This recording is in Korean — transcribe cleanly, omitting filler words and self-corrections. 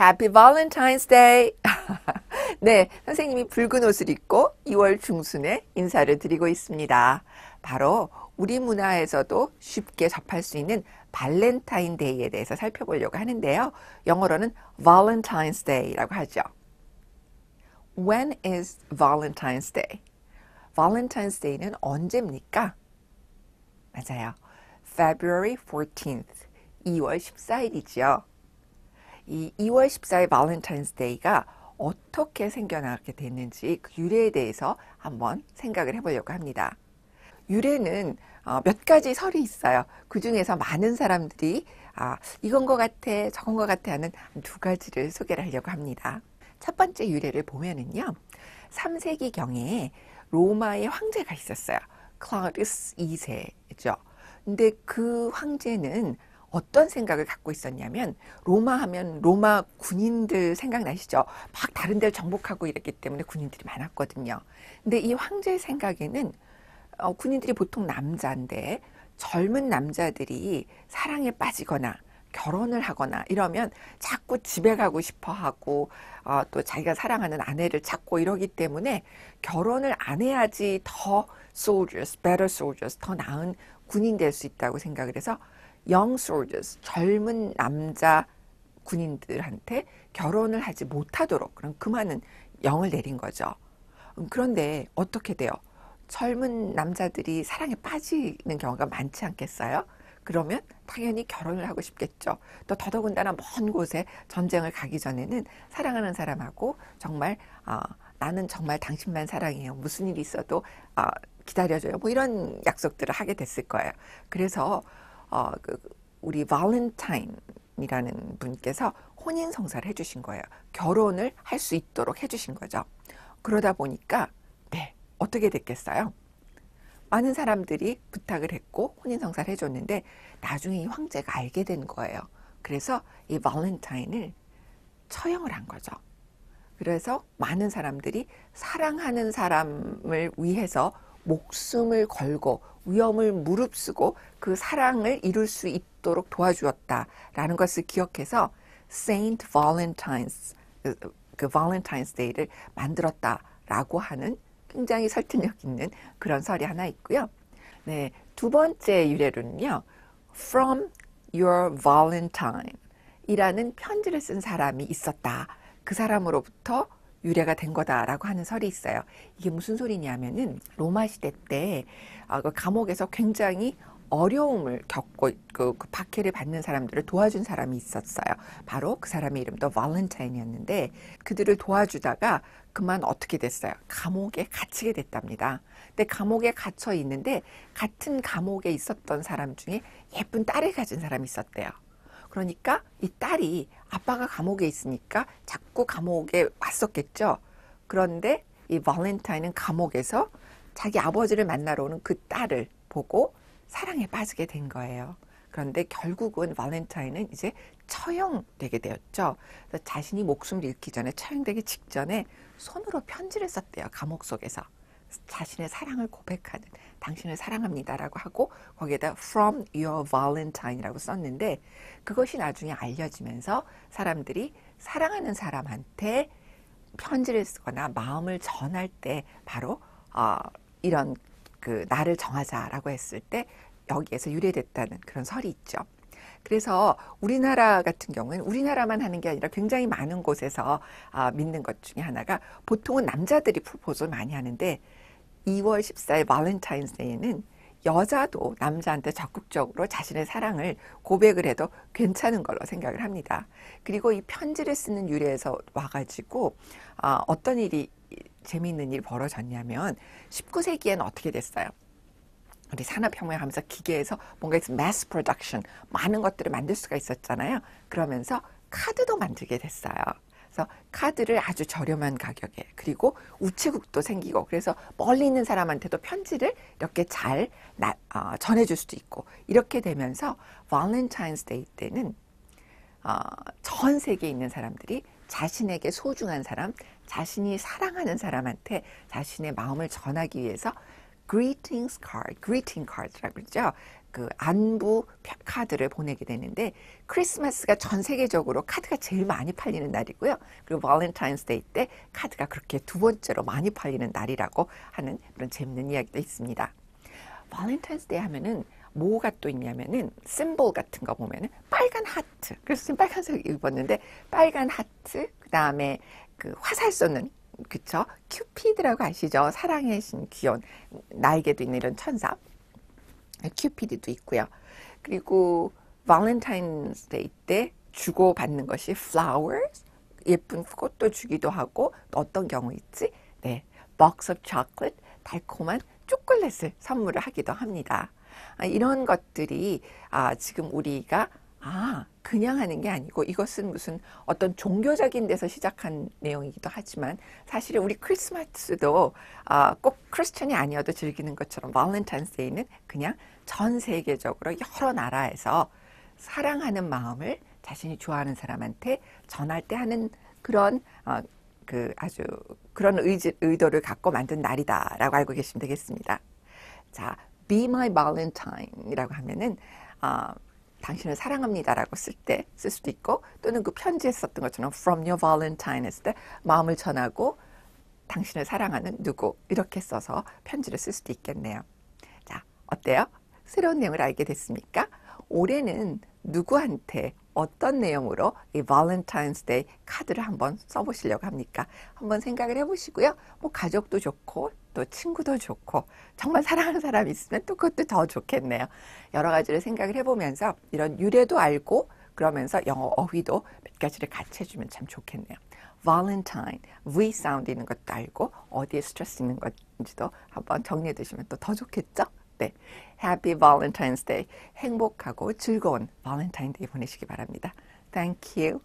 Happy Valentine's Day! 네, 선생님이 붉은 옷을 입고 2월 중순에 인사를 드리고 있습니다. 바로 우리 문화에서도 쉽게 접할 수 있는 발렌타인데이에 대해서 살펴보려고 하는데요. 영어로는 Valentine's Day라고 하죠. When is Valentine's Day? Valentine's Day는 언제입니까? 맞아요. February 14th, 2월 14일이죠. 이 2월 14일 발렌타인스 데이가 어떻게 생겨나게 됐는지 그 유래에 대해서 한번 생각을 해보려고 합니다. 유래는 몇 가지 설이 있어요. 그 중에서 많은 사람들이 이건 것 같아 저건 것 같아 하는 두 가지를 소개를 하려고 합니다. 첫 번째 유래를 보면은요, 3세기경에 로마의 황제가 있었어요. 클라우디우스 2세죠. 근데 그 황제는 어떤 생각을 갖고 있었냐면, 로마 하면 로마 군인들 생각나시죠? 막 다른 데를 정복하고 이랬기 때문에 군인들이 많았거든요. 근데 이 황제의 생각에는 군인들이 보통 남자인데 젊은 남자들이 사랑에 빠지거나 결혼을 하거나 이러면 자꾸 집에 가고 싶어 하고 또 자기가 사랑하는 아내를 찾고 이러기 때문에 결혼을 안 해야지 더 soldiers, better soldiers, 더 나은 군인 될 수 있다고 생각을 해서 young soldiers, 젊은 남자 군인들한테 결혼을 하지 못하도록 그런 그만은 영을 내린 거죠. 그런데 어떻게 돼요? 젊은 남자들이 사랑에 빠지는 경우가 많지 않겠어요? 그러면 당연히 결혼을 하고 싶겠죠. 또 더더군다나 먼 곳에 전쟁을 가기 전에는 사랑하는 사람하고 정말 나는 정말 당신만 사랑해요. 무슨 일이 있어도 기다려줘요. 뭐 이런 약속들을 하게 됐을 거예요. 그래서 우리 발렌타인이라는 분께서 혼인 성사를 해주신 거예요. 결혼을 할 수 있도록 해주신 거죠. 그러다 보니까 네, 어떻게 됐겠어요? 많은 사람들이 부탁을 했고 혼인 성사를 해줬는데 나중에 이 황제가 알게 된 거예요. 그래서 이 발렌타인을 처형을 한 거죠. 그래서 많은 사람들이 사랑하는 사람을 위해서 목숨을 걸고 위험을 무릅쓰고 그 사랑을 이룰 수 있도록 도와주었다라는 것을 기억해서 Saint Valentine's, 그 Valentine's Day를 만들었다라고 하는 굉장히 설득력 있는 그런 설이 하나 있고요. 네, 두 번째 유래로는요, From Your Valentine 이라는 편지를 쓴 사람이 있었다. 그 사람으로부터 유래가 된 거다라고 하는 설이 있어요. 이게 무슨 소리냐면은 로마 시대 때 그 감옥에서 굉장히 어려움을 겪고 그 박해를 받는 사람들을 도와준 사람이 있었어요. 바로 그 사람의 이름도 발렌타인이었는데 그들을 도와주다가 그만 어떻게 됐어요? 감옥에 갇히게 됐답니다. 근데 감옥에 갇혀 있는데 같은 감옥에 있었던 사람 중에 예쁜 딸을 가진 사람이 있었대요. 그러니까 이 딸이 아빠가 감옥에 있으니까 자꾸 감옥에 왔었겠죠. 그런데 이 발렌타인은 감옥에서 자기 아버지를 만나러 오는 그 딸을 보고 사랑에 빠지게 된 거예요. 그런데 결국은 발렌타인은 이제 처형되게 되었죠. 그래서 자신이 목숨을 잃기 전에 처형되기 직전에 손으로 편지를 썼대요. 감옥 속에서. 자신의 사랑을 고백하는, 당신을 사랑합니다라고 하고 거기에다 From Your Valentine이라고 썼는데 그것이 나중에 알려지면서 사람들이 사랑하는 사람한테 편지를 쓰거나 마음을 전할 때 바로 이런 그 날을 정하자라고 했을 때 여기에서 유래됐다는 그런 설이 있죠. 그래서 우리나라 같은 경우는 우리나라만 하는 게 아니라 굉장히 많은 곳에서 믿는 것 중에 하나가 보통은 남자들이 프로포즈를 많이 하는데 2월 14일 발렌타인스데이는 여자도 남자한테 적극적으로 자신의 사랑을 고백을 해도 괜찮은 걸로 생각을 합니다. 그리고 이 편지를 쓰는 유래에서 와가지고 어떤 일이 재미있는 일이 벌어졌냐면 19세기에는 어떻게 됐어요? 우리 산업혁명하면서 기계에서 뭔가 mass production, 많은 것들을 만들 수가 있었잖아요. 그러면서 카드도 만들게 됐어요. 그래서 카드를 아주 저렴한 가격에, 그리고 우체국도 생기고, 그래서 멀리 있는 사람한테도 편지를 이렇게 잘 전해줄 수도 있고, 이렇게 되면서 발렌타인스 데이 때는 전 세계에 있는 사람들이 자신에게 소중한 사람, 자신이 사랑하는 사람한테 자신의 마음을 전하기 위해서 greetings card, greeting card라고 그러죠. 그 안부 카드를 보내게 되는데 크리스마스가 전 세계적으로 카드가 제일 많이 팔리는 날이고요. 그리고 발렌타인스데이 때 카드가 그렇게 두 번째로 많이 팔리는 날이라고 하는 그런 재밌는 이야기도 있습니다. 발렌타인스데이 하면은 뭐가 또 있냐면은 심볼 같은 거 보면은 빨간 하트. 그래서 지금 빨간색 입었는데 빨간 하트, 그 다음에 그 화살 쏘는 그쵸? 큐피드라고 아시죠? 사랑의 신 귀여운 날개도 있는 이런 천사. 큐피드도 있고요. 그리고 발렌타인스데이 때 주고받는 것이 flowers, 예쁜 꽃도 주기도 하고 또 어떤 경우 있지? 네, box of chocolate, 달콤한 초콜릿을 선물을 하기도 합니다. 이런 것들이 지금 우리가 그냥 하는 게 아니고 이것은 무슨 어떤 종교적인 데서 시작한 내용이기도 하지만 사실은 우리 크리스마스도 꼭 크리스천이 아니어도 즐기는 것처럼 발렌타인스데이는 그냥 전 세계적으로 여러 나라에서 사랑하는 마음을 자신이 좋아하는 사람한테 전할 때 하는 그런 그 아주 그런 의도를 갖고 만든 날이다라고 알고 계시면 되겠습니다. 자, Be My Valentine이라고 하면은 당신을 사랑합니다라고 쓸 수도 있고 또는 그 편지에 썼던 것처럼 From Your Valentine 했을 때 마음을 전하고 당신을 사랑하는 누구 이렇게 써서 편지를 쓸 수도 있겠네요. 자, 어때요? 새로운 내용을 알게 됐습니까? 올해는 누구한테 어떤 내용으로 이 발렌타인스데이 카드를 한번 써보시려고 합니까? 한번 생각을 해보시고요. 뭐 가족도 좋고 또 친구도 좋고 정말 사랑하는 사람이 있으면 또 그것도 더 좋겠네요. 여러 가지를 생각을 해보면서 이런 유래도 알고 그러면서 영어 어휘도 몇 가지를 같이 해주면 참 좋겠네요. Valentine, V 사운드 있는 것도 알고 어디에 스트레스 있는 건지도 한번 정리해 두시면 또 더 좋겠죠? 네, Happy Valentine's Day. 행복하고 즐거운 발렌타인데이 보내시기 바랍니다. Thank you.